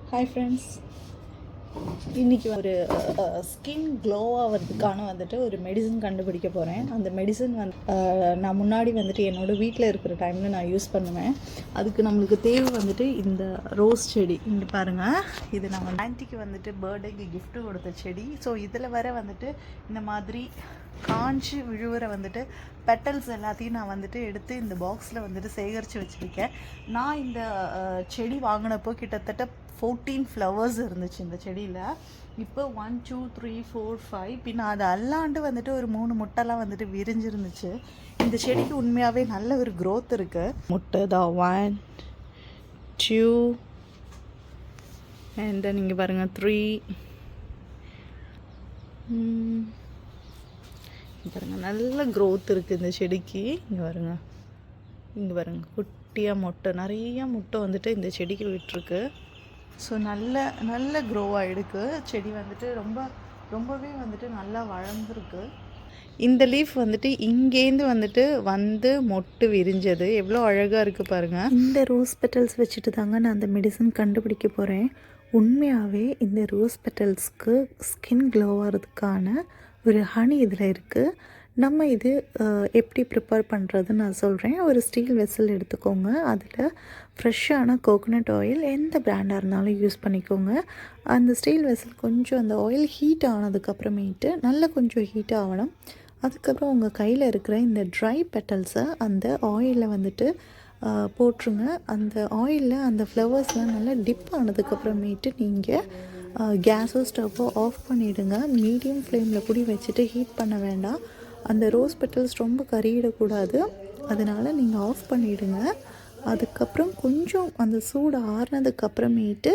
Hi friends, இன்றைக்கி ஒரு skin glow ஆகிறதுக்கான வந்துட்டு ஒரு மெடிசன் கண்டுபிடிக்க போகிறேன். அந்த மெடிசன் நான் முன்னாடி வந்துட்டு என்னோடய வீட்டில் இருக்கிற டைமில் நான் யூஸ் பண்ணுவேன். அதுக்கு நம்மளுக்கு தேவை வந்துட்டு இந்த ரோஸ் செடி. இங்கே பாருங்கள், இது நம்ம ஆன்ட்டிக்கு வந்துட்டு பர்த்டேக்கு கிஃப்ட்டு கொடுத்த செடி. ஸோ இதில் வர வந்துட்டு இந்த மாதிரி காஞ்சி விழுவுற வந்துட்டு பெட்டல்ஸ் எல்லாத்தையும் நான் வந்துட்டு எடுத்து இந்த பாக்ஸில் வந்துட்டு சேகரித்து வச்சுருக்கேன். நான் இந்த செடி வாங்கினப்போ கிட்டத்தட்ட 14 ஃப்ளவர்ஸ் இருந்துச்சு இந்த செடியில். இப்போ 1 2 3 4 5 பின்ன அது அல்லாண்டு வந்துட்டு ஒரு 3 முட்டைலாம் வந்துட்டு விரிஞ்சிருந்துச்சு. இந்த செடிக்கு உண்மையாகவே நல்ல ஒரு க்ரோத் இருக்குது. முட்டை தான் 1 2 அண்ட் நீங்கள் பாருங்கள் 3 பாருங்கள், நல்ல க்ரோத் இருக்குது இந்த செடிக்கு. இங்கே பாருங்கள், குட்டியாக முட்டை, நிறைய முட்டை வந்துட்டு இந்த செடிக்கு விட்டுருக்கு. ஸோ நல்ல க்ரோ ஆகிடுக்கு செடி வந்துட்டு ரொம்பவே வந்துட்டு நல்லா வளர்ந்துருக்கு. இந்த லீஃப் வந்துட்டு இங்கேருந்து வந்து மொட்டு விரிஞ்சது எவ்வளோ அழகாக இருக்குது பாருங்கள். இந்த ரோஸ் பெட்டல்ஸ் வச்சுட்டு தாங்க நான் அந்த மெடிசன் கண்டுபிடிக்க போகிறேன். உண்மையாகவே இந்த ரோஸ் பெட்டல்ஸ்க்கு ஸ்கின் க்ளோ ஆகிறதுக்கான ஒரு ஹனி இதில் இருக்குது. நம்ம இது எப்படி ப்ரிப்பேர் பண்ணுறதுன்னு நான் சொல்கிறேன். ஒரு ஸ்டீல் வெசல் எடுத்துக்கோங்க. அதில் ஃப்ரெஷ்ஷான கோகோனட் ஆயில் எந்த பிராண்டாக இருந்தாலும் யூஸ் பண்ணிக்கோங்க. அந்த ஸ்டீல் வெசல் கொஞ்சம் அந்த ஆயில் ஹீட் ஆனதுக்கப்புறமேட்டு நல்லா கொஞ்சம் ஹீட் ஆகணும். அதுக்கப்புறம் உங்கள் கையில் இருக்கிற இந்த ட்ரை பெட்டல்ஸை அந்த ஆயிலில் வந்துட்டு போட்டுருங்க. அந்த ஆயிலில் அந்த ஃப்ளவர்ஸ்லாம் நல்லா டிப் ஆனதுக்கப்புறமேட்டு நீங்கள் கேஸோ ஸ்டவ்வோ ஆஃப் பண்ணிவிடுங்க. மீடியம் ஃப்ளேமில் கூட வச்சுட்டு ஹீட் பண்ண வேண்டாம். அந்த ரோஸ் பெட்டல்ஸ் ரொம்ப கறியிடக்கூடாது, அதனால் நீங்கள் ஆஃப் பண்ணிவிடுங்க. அதுக்கப்புறம் கொஞ்சம் அந்த சூடு ஆறுனதுக்கப்புறமேட்டு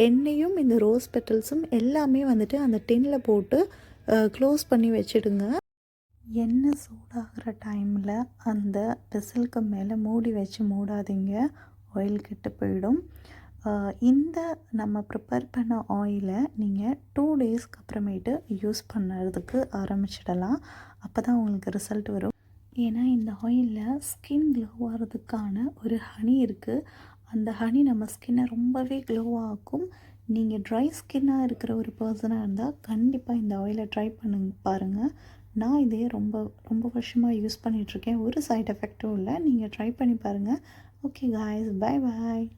எண்ணெயும் இந்த ரோஸ் பெட்டல்ஸும் எல்லாமே வந்துட்டு அந்த டின்னில் போட்டு க்ளோஸ் பண்ணி வச்சுடுங்க. எண்ணெய் சூடாகிற டைமில் அந்த வெசலுக்கு மேலே மூடி வச்சு மூடாதீங்க, ஆயில் கெட்டு போயிடும். இந்த நம்ம ப்ரிப்பேர் பண்ண ஆயிலை நீங்கள் 2 டேஸ்க்கு அப்புறமேட்டு யூஸ் பண்ணுறதுக்கு ஆரம்பிச்சிடலாம். அப்போ தான் உங்களுக்கு ரிசல்ட் வரும். ஏன்னா இந்த ஆயிலில் ஸ்கின் க்ளோ ஆகிறதுக்கான ஒரு ஹனி இருக்குது. அந்த ஹனி நம்ம ஸ்கின்னை ரொம்பவே க்ளோ ஆக்கும். நீங்கள் ட்ரை ஸ்கின்னாக இருக்கிற ஒரு பர்சனாக இருந்தால் கண்டிப்பாக இந்த ஆயிலை ட்ரை பாருங்கள். நான் இதே ரொம்ப வருஷமாக யூஸ் பண்ணிகிட்ருக்கேன். ஒரு சைட் எஃபெக்டும் இல்லை. நீங்கள் ட்ரை பண்ணி பாருங்கள். Okay guys, bye bye.